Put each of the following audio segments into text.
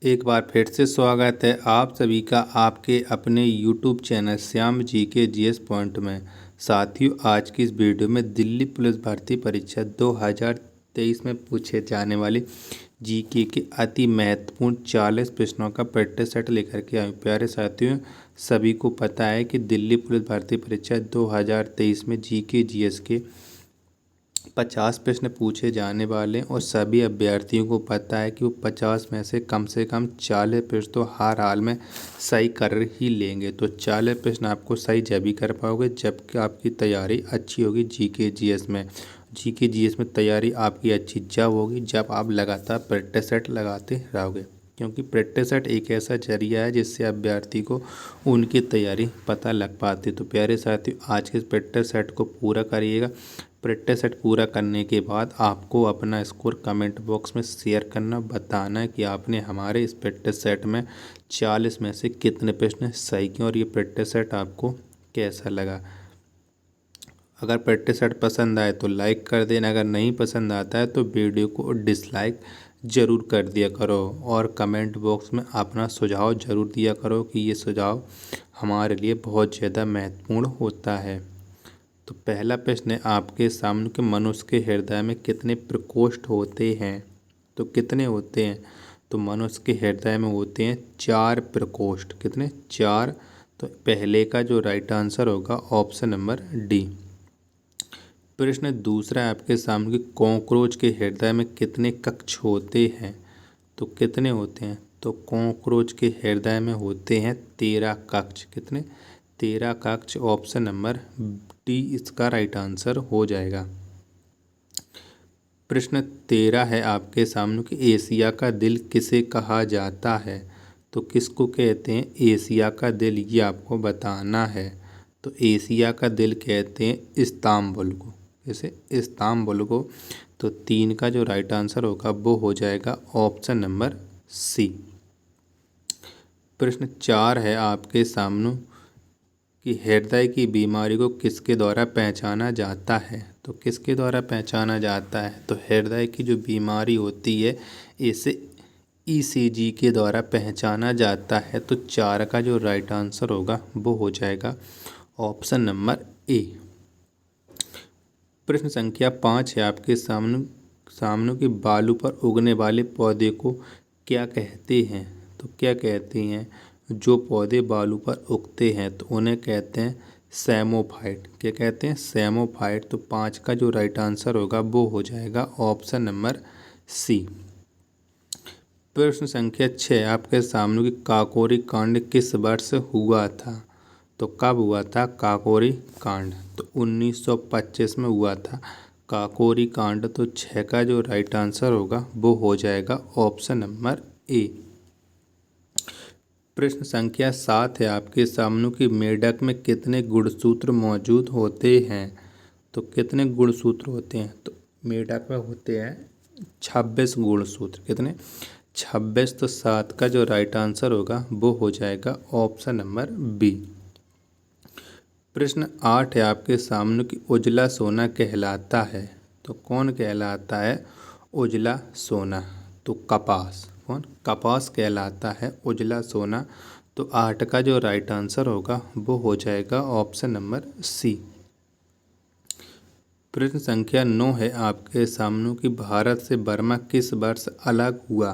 एक बार फिर से स्वागत है आप सभी का आपके अपने YouTube चैनल श्याम जी के जीएस पॉइंट में। साथियों, आज की इस वीडियो में दिल्ली पुलिस भर्ती परीक्षा 2023 में पूछे जाने वाली जीके के अति महत्वपूर्ण 40 प्रश्नों का प्रैक्टिस सेट लेकर के आए। प्यारे साथियों, सभी को पता है कि दिल्ली पुलिस भर्ती परीक्षा 2023 में जीके जीएस के 50 प्रश्न पूछे जाने वाले हैं और सभी अभ्यर्थियों को पता है कि वो 50 में से कम 40 प्रश्न तो हर हाल में सही कर ही लेंगे। तो 40 प्रश्न आपको सही जब ही कर पाओगे जबकि आपकी तैयारी अच्छी होगी जीके जीएस में। जीके जीएस में तैयारी आपकी अच्छी जब होगी जब आप लगातार प्रैक्टिस सेट लगाते रहोगे, क्योंकि प्रैक्टिस सेट एक ऐसा जरिया है जिससे अभ्यर्थी को उनकी तैयारी पता लग पाती है। तो प्यारे साथियों, आज के इस प्रैक्टिस सेट को पूरा करिएगा। प्रैक्टिस सेट पूरा करने के बाद आपको अपना स्कोर कमेंट बॉक्स में शेयर करना, बताना है कि आपने हमारे इस प्रैक्टिस सेट में 40 में से कितने प्रश्न सही किए और ये प्रैक्टिस सेट आपको कैसा लगा। अगर प्रैक्टिस सेट पसंद आए तो लाइक कर देना, अगर नहीं पसंद आता है तो वीडियो को डिसलाइक ज़रूर कर दिया करो और कमेंट बॉक्स में अपना सुझाव ज़रूर दिया करो कि ये सुझाव हमारे लिए बहुत ज़्यादा महत्वपूर्ण होता है। तो पहला प्रश्न है आपके सामने कि मनुष्य के हृदय में कितने प्रकोष्ठ होते हैं। तो कितने होते हैं? तो मनुष्य के हृदय में होते हैं 4 प्रकोष्ठ। कितने? 4। तो पहले का जो राइट आंसर होगा ऑप्शन नंबर डी। प्रश्न दूसरा है आपके सामने कि कॉकरोच के हृदय में कितने कक्ष होते हैं। तो कितने होते हैं? तो कॉकरोच के हृदय में होते हैं 13 कक्ष। कितने? 13 कक्ष। ऑप्शन नंबर डी इसका राइट आंसर हो जाएगा। प्रश्न 13 है आपके सामने कि एशिया का दिल किसे कहा जाता है। तो किसको कहते हैं एशिया का दिल, ये आपको बताना है। तो एशिया का दिल कहते हैं इस्तांबुल को। जैसे इस्तांबुल को। तो 3 का जो राइट आंसर होगा वो हो जाएगा ऑप्शन नंबर सी। प्रश्न 4 है आपके सामने कि हृदय की बीमारी को किसके द्वारा पहचाना जाता है। तो किसके द्वारा पहचाना जाता है? तो हृदय की जो बीमारी होती है इसे ईसीजी के द्वारा पहचाना जाता है। तो 4 का जो राइट आंसर होगा वो हो जाएगा ऑप्शन नंबर ए। प्रश्न संख्या 5 है आपके सामने कि बालू पर उगने वाले पौधे को क्या कहते हैं। तो क्या कहते हैं? जो पौधे बालू पर उगते हैं तो उन्हें कहते हैं सैमोफाइट। क्या कहते हैं? सैमोफाइट। तो 5 का जो राइट आंसर होगा वो हो जाएगा ऑप्शन नंबर सी। प्रश्न संख्या 6 आपके सामने कि काकोरी कांड किस वर्ष हुआ था। तो कब हुआ था काकोरी कांड? तो 1925 में हुआ था काकोरी कांड। तो 6 का जो राइट आंसर होगा वो हो जाएगा ऑप्शन नंबर ए। प्रश्न संख्या 7 है आपके सामने कि मेढक में कितने गुणसूत्र मौजूद होते हैं। तो कितने गुणसूत्र होते हैं? तो मेढक में होते हैं 26 गुणसूत्र। कितने? 26। तो 7 का जो राइट आंसर होगा वो हो जाएगा ऑप्शन नंबर बी। प्रश्न 8 है आपके सामने कि उजला सोना कहलाता है। तो कौन कहलाता है उजला सोना? तो कपास। कौन? कपास कहलाता है उजला सोना। तो 8 का जो राइट आंसर होगा वो हो जाएगा ऑप्शन नंबर सी। प्रश्न संख्या 9 है आपके सामने कि भारत से बर्मा किस वर्ष अलग हुआ।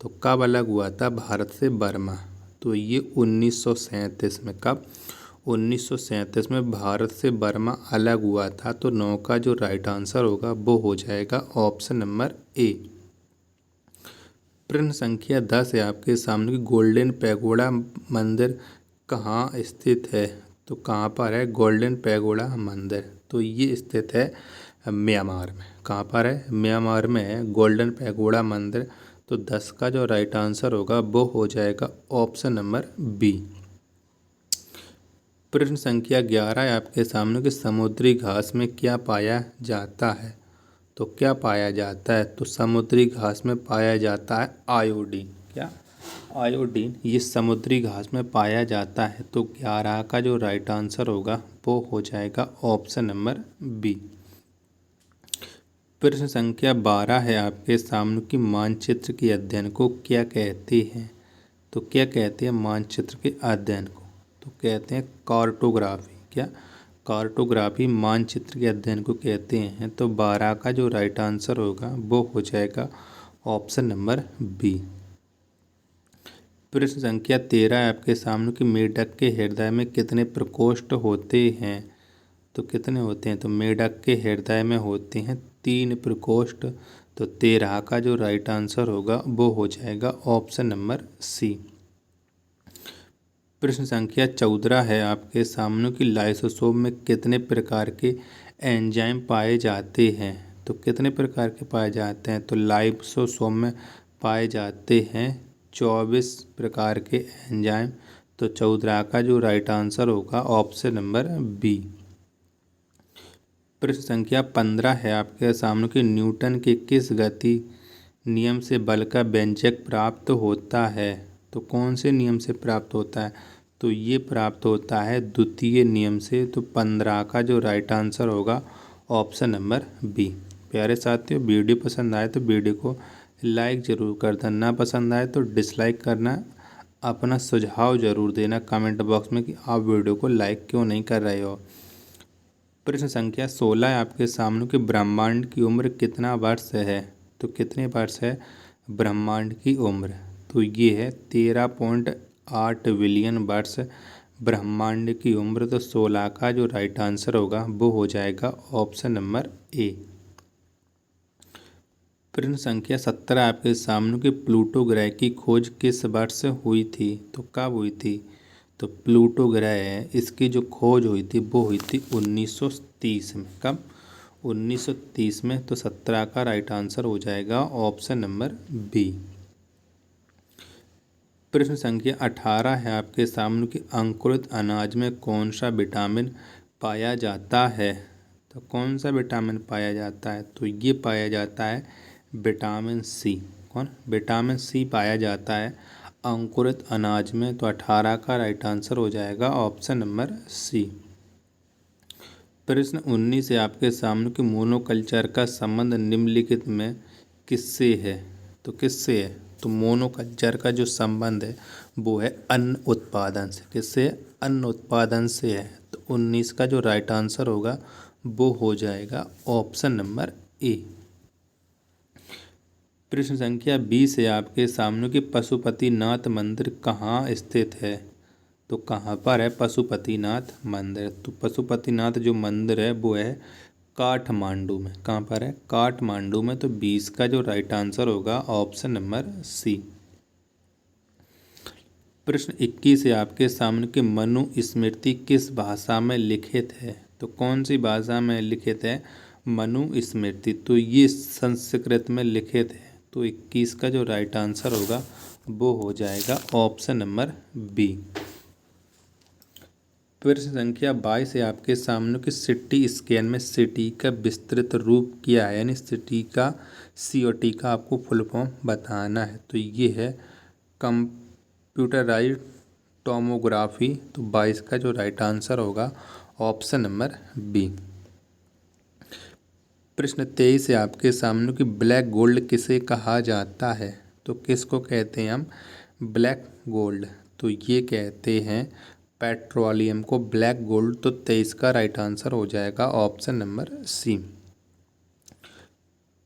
तो कब अलग हुआ था भारत से बर्मा? तो ये 1937 में। कब? 1937 में भारत से बर्मा अलग हुआ था। तो 9 का जो राइट आंसर होगा वो हो जाएगा ऑप्शन नंबर ए। प्रश्न संख्या 10 है आपके सामने कि गोल्डन पैगोडा मंदिर कहाँ स्थित है। तो कहाँ पर है गोल्डन पैगोडा मंदिर? तो ये स्थित है म्यांमार में। कहाँ पर है? म्यांमार में है गोल्डन पैगोडा मंदिर। तो 10 का जो राइट आंसर होगा वो हो जाएगा ऑप्शन नंबर बी। प्रश्न संख्या 11 है आपके सामने कि समुद्री घास में क्या पाया जाता है। तो क्या पाया जाता है? तो समुद्री घास में पाया जाता है आयोडीन। क्या? आयोडीन ये समुद्री घास में पाया जाता है। तो 11 का जो राइट आंसर होगा वो हो जाएगा ऑप्शन नंबर बी। प्रश्न संख्या 12 है आपके सामने कि मानचित्र के अध्ययन को क्या कहते हैं। तो क्या कहते हैं मानचित्र के अध्ययन को? तो कहते हैं कार्टोग्राफी। क्या? कार्टोग्राफी मानचित्र के अध्ययन को कहते हैं। तो 12 का जो राइट आंसर होगा वो हो जाएगा ऑप्शन नंबर बी। प्रश्न संख्या 13 है आपके सामने कि मेढक के हृदय में कितने प्रकोष्ठ होते हैं। तो कितने होते हैं? तो मेढक के हृदय में होते हैं 3 प्रकोष्ठ। तो 13 का जो राइट आंसर होगा वो हो जाएगा ऑप्शन नंबर सी। प्रश्न संख्या 14 है आपके सामने कि लाइसोसोम में कितने प्रकार के एंजाइम पाए जाते हैं। तो कितने प्रकार के पाए जाते हैं? तो लाइसोसोम में पाए जाते हैं 24 प्रकार के एंजाइम। तो 14 का जो राइट आंसर होगा ऑप्शन नंबर बी। प्रश्न संख्या 15 है आपके सामने कि न्यूटन के किस गति नियम से बल का व्यंजक प्राप्त होता है। तो कौन से नियम से प्राप्त होता है? तो ये प्राप्त होता है द्वितीय नियम से। तो 15 का जो राइट आंसर होगा ऑप्शन नंबर बी। प्यारे साथियों, वीडियो पसंद आए तो वीडियो को लाइक ज़रूर कर देना, ना पसंद आए तो डिसलाइक करना। अपना सुझाव ज़रूर देना कमेंट बॉक्स में कि आप वीडियो को लाइक क्यों नहीं कर रहे हो। प्रश्न संख्या 16 है आपके सामने कि ब्रह्मांड की उम्र कितना वर्ष है। तो कितने वर्ष है ब्रह्मांड की उम्र? तो ये है 13.8 बिलियन वर्ष ब्रह्मांड की उम्र। तो 16 का जो राइट आंसर होगा वो हो जाएगा ऑप्शन नंबर ए। प्रश्न संख्या 17 आपके सामने कि प्लूटो ग्रह की खोज किस वर्ष हुई थी। तो कब हुई थी? तो प्लूटो ग्रह है, इसकी जो खोज हुई थी वो हुई थी 1930 में। कब? 1930 में। तो 17 का राइट आंसर हो जाएगा ऑप्शन नंबर बी। प्रश्न संख्या 18 है आपके सामने कि अंकुरित अनाज में कौन सा विटामिन पाया जाता है। तो कौन सा विटामिन पाया जाता है? तो ये पाया जाता है विटामिन सी। कौन? विटामिन सी पाया जाता है अंकुरित अनाज में। तो 18 का राइट आंसर हो जाएगा ऑप्शन नंबर सी। प्रश्न 19 है आपके सामने कि मोनोकल्चर का संबंध निम्नलिखित में किससे है। तो किससे है? तो मोनोकल्चर का जो संबंध है वो है अन्न उत्पादन से। किससे? अन्न उत्पादन से है। तो 19 का जो राइट आंसर होगा वो हो जाएगा ऑप्शन नंबर ए। प्रश्न संख्या 20 है आपके सामने कि पशुपतिनाथ मंदिर कहाँ स्थित है। तो कहाँ पर है पशुपतिनाथ मंदिर? तो पशुपतिनाथ जो मंदिर है वो है काठमांडू में। कहाँ पर है? काठमांडू में। तो 20 का जो राइट आंसर होगा ऑप्शन नंबर सी। प्रश्न 21 है आपके सामने कि मनु स्मृति किस भाषा में लिखित है। तो कौन सी भाषा में लिखित है मनु स्मृति? तो ये संस्कृत में लिखित है। तो 21 का जो राइट आंसर होगा वो हो जाएगा ऑप्शन नंबर बी। प्रश्न संख्या 22 है आपके सामने कि सिटी स्कैन में सिटी का विस्तृत रूप क्या है, यानी सिटी का COT का आपको फुल फॉर्म बताना है। तो ये है कंप्यूटराइज्ड टोमोग्राफी। तो 22 का जो राइट आंसर होगा ऑप्शन नंबर बी। प्रश्न 23 है आपके सामने कि ब्लैक गोल्ड किसे कहा जाता है। तो किसको कहते हैं हम ब्लैक गोल्ड? तो ये कहते हैं पेट्रोलियम को ब्लैक गोल्ड। तो 23 का राइट आंसर हो जाएगा ऑप्शन नंबर सी।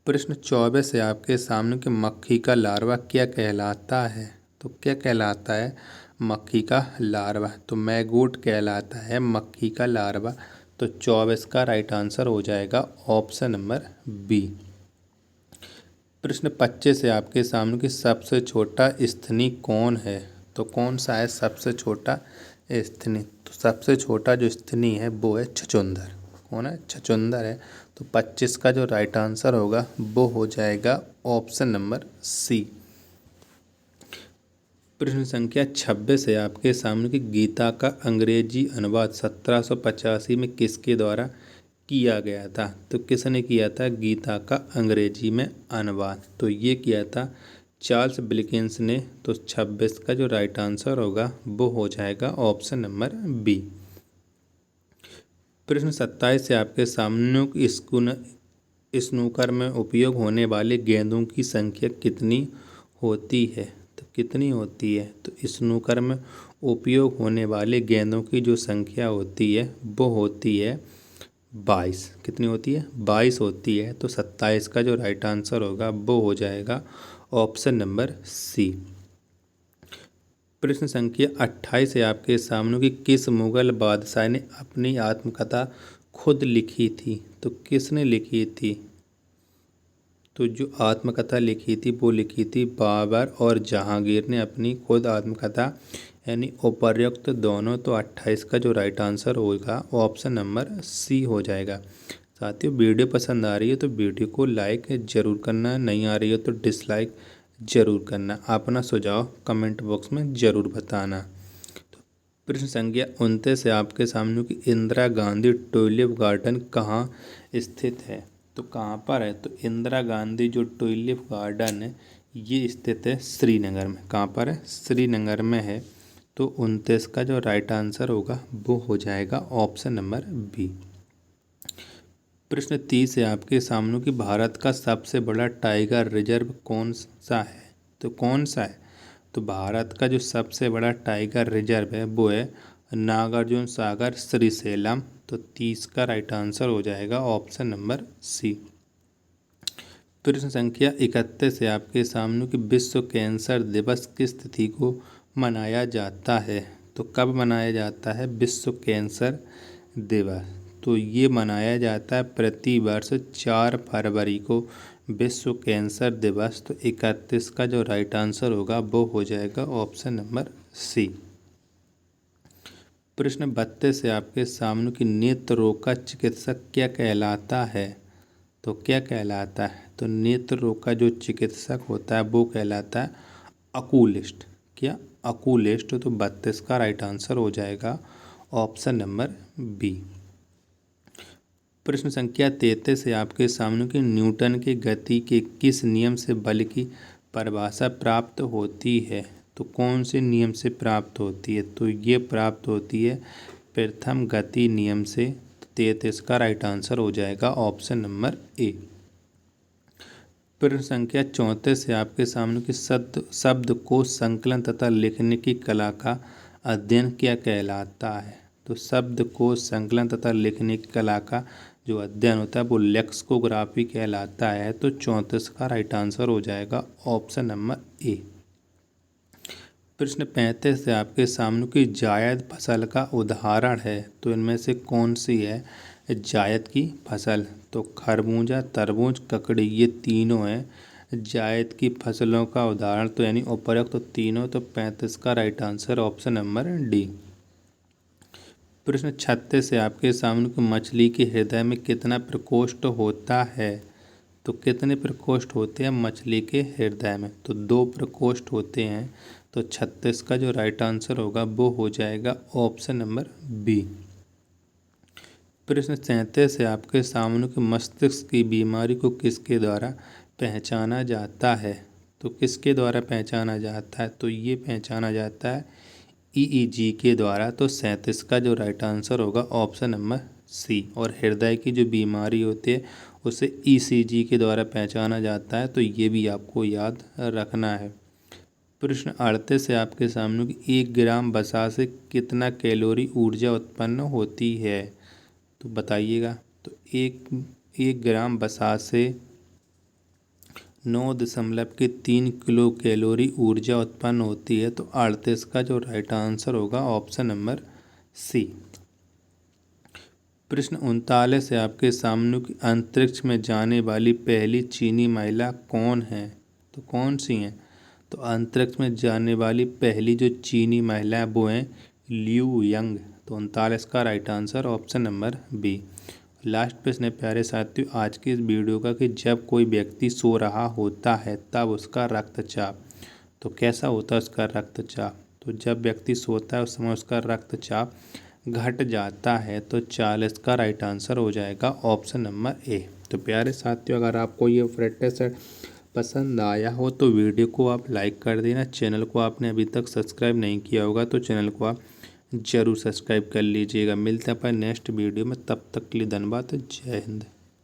प्रश्न 24 है आपके सामने कि मक्खी का लार्वा क्या कहलाता है। तो क्या कहलाता है मक्खी का लार्वा? तो मैगोट कहलाता है मक्खी का लार्वा। तो 24 का राइट आंसर हो जाएगा ऑप्शन नंबर बी। प्रश्न 25 है आपके सामने कि सबसे छोटा स्तनी कौन है। तो कौन सा है सबसे छोटा स्तनी? तो सबसे छोटा जो स्तनी है वो है छछूंदर। कौन है? छछूंदर है। तो 25 का जो राइट आंसर होगा वो हो जाएगा ऑप्शन नंबर सी। प्रश्न संख्या 26 है आपके सामने कि गीता का अंग्रेजी अनुवाद 1785 में किसके द्वारा किया गया था। तो किसने किया था गीता का अंग्रेजी में अनुवाद? तो ये किया था चार्ल्स डिकेंस ने। तो 26 का जो राइट आंसर होगा वो हो जाएगा ऑप्शन नंबर बी। प्रश्न 27 है आपके सामने स्नूकर में उपयोग होने वाले गेंदों की संख्या कितनी होती है? तो कितनी होती है? तो स्नूकर में उपयोग होने वाले गेंदों की जो संख्या होती है वो होती है 22। कितनी होती है? 22 होती है। तो 27 का जो राइट आंसर होगा वो हो जाएगा ऑप्शन नंबर सी। प्रश्न संख्या 28 है आपके सामने कि किस मुगल बादशाह ने अपनी आत्मकथा खुद लिखी थी? तो किसने लिखी थी? तो जो आत्मकथा लिखी थी वो लिखी थी बाबर और जहांगीर ने अपनी खुद आत्मकथा, यानी उपर्युक्त दोनों। तो 28 का जो राइट आंसर होगा वो ऑप्शन नंबर सी हो जाएगा। साथियों, वीडियो पसंद आ रही है तो वीडियो को लाइक ज़रूर करना, नहीं आ रही है तो डिसलाइक ज़रूर करना। अपना सुझाव कमेंट बॉक्स में ज़रूर बताना। तो प्रश्न संख्या 29 है आपके सामने कि इंदिरा गांधी ट्यूलिप गार्डन कहाँ स्थित है? तो कहाँ पर है? तो इंदिरा गांधी जो ट्यूलिप गार्डन है ये स्थित है श्रीनगर में। कहाँ पर है? श्रीनगर में है। तो 29 का जो राइट आंसर होगा वो हो जाएगा ऑप्शन नंबर बी। प्रश्न 30 है आपके सामने कि भारत का सबसे बड़ा टाइगर रिजर्व कौन सा है? तो कौन सा है? तो भारत का जो सबसे बड़ा टाइगर रिजर्व है वो है नागार्जुन सागर श्रीशैलम। तो 30 का राइट आंसर हो जाएगा ऑप्शन नंबर सी। प्रश्न संख्या 31 है आपके सामने कि विश्व कैंसर दिवस किस तिथि को मनाया जाता है? तो कब मनाया जाता है विश्व कैंसर दिवस? तो ये मनाया जाता है प्रति वर्ष 4 फरवरी को विश्व कैंसर दिवस। तो 31 का जो राइट आंसर होगा वो हो जाएगा ऑप्शन नंबर सी। प्रश्न 32 है आपके सामने कि नेत्र रोग का चिकित्सक क्या कहलाता है? तो क्या कहलाता है? तो नेत्र रोग का जो चिकित्सक होता है वो कहलाता है अकूलिस्ट। क्या? अकूलिस्ट। तो 32 का राइट आंसर हो जाएगा ऑप्शन नंबर बी। प्रश्न संख्या 33 है आपके सामने कि न्यूटन के गति के किस नियम से बल की परिभाषा प्राप्त होती है? तो कौन से नियम से प्राप्त होती है? तो ये प्राप्त होती है प्रथम गति नियम से। 33 का राइट आंसर हो जाएगा ऑप्शन नंबर ए। प्रश्न संख्या 34 है आपके सामने कि शब्द को संकलन तथा लिखने की कला का अध्ययन क्या कहलाता है? तो शब्द को संकलन तथा लिखने की कला का जो अध्ययन होता है वो लेक्सिकोग्राफी कहलाता है। तो 34 का राइट आंसर हो जाएगा ऑप्शन नंबर ए। प्रश्न 35 है आपके सामने कि जायद फसल का उदाहरण है तो इनमें से कौन सी है जायद की फसल? तो खरबूजा, तरबूज, ककड़ी, ये तीनों हैं जायद की फसलों का उदाहरण। तो यानी उपर्युक्त तो तीनों। तो 35 का right answer option number D. प्रश्न 36 है आपके सामने कि मछली के हृदय में कितना प्रकोष्ठ होता है? तो कितने प्रकोष्ठ होते हैं मछली के हृदय में? तो 2 प्रकोष्ठ होते हैं। तो 36 का जो राइट आंसर होगा वो हो जाएगा ऑप्शन नंबर बी। प्रश्न 37 है आपके सामने कि मस्तिष्क की बीमारी को किसके द्वारा पहचाना जाता है? तो किसके द्वारा पहचाना जाता है? तो ये पहचाना जाता है ईईजी के द्वारा। तो 37 का जो राइट आंसर होगा ऑप्शन नंबर सी। और हृदय की जो बीमारी होती है उसे ईसीजी के द्वारा पहचाना जाता है। तो ये भी आपको याद रखना है। प्रश्न 38 है आपके सामने कि 1 ग्राम वसा से कितना कैलोरी ऊर्जा उत्पन्न होती है? तो बताइएगा। तो एक ग्राम वसा से 9.3 किलो कैलोरी ऊर्जा उत्पन्न होती है। तो 38 का जो राइट आंसर होगा ऑप्शन नंबर सी। प्रश्न 39 है आपके सामने कि अंतरिक्ष में जाने वाली पहली चीनी महिला कौन है? तो कौन सी हैं? तो अंतरिक्ष में जाने वाली पहली जो चीनी महिला है वो है ल्यू यंग। तो 39 का right answer option number B. Last प्रश्न है प्यारे साथियों आज की इस वीडियो का कि जब कोई व्यक्ति सो रहा होता है तब उसका रक्तचाप, तो कैसा होता है उसका रक्तचाप? तो जब व्यक्ति सोता है उस समय उसका रक्तचाप घट जाता है। तो 40 का राइट आंसर हो जाएगा ऑप्शन नंबर ए। तो प्यारे साथियों अगर आपको ये फिटनेस पसंद आया हो तो वीडियो को आप लाइक कर देना। चैनल को आपने अभी तक सब्सक्राइब नहीं किया होगा तो चैनल को आप ज़रूर सब्सक्राइब कर लीजिएगा। मिलते हैं अपन नेक्स्ट वीडियो में, तब तक के लिए धन्यवाद। जय हिंद।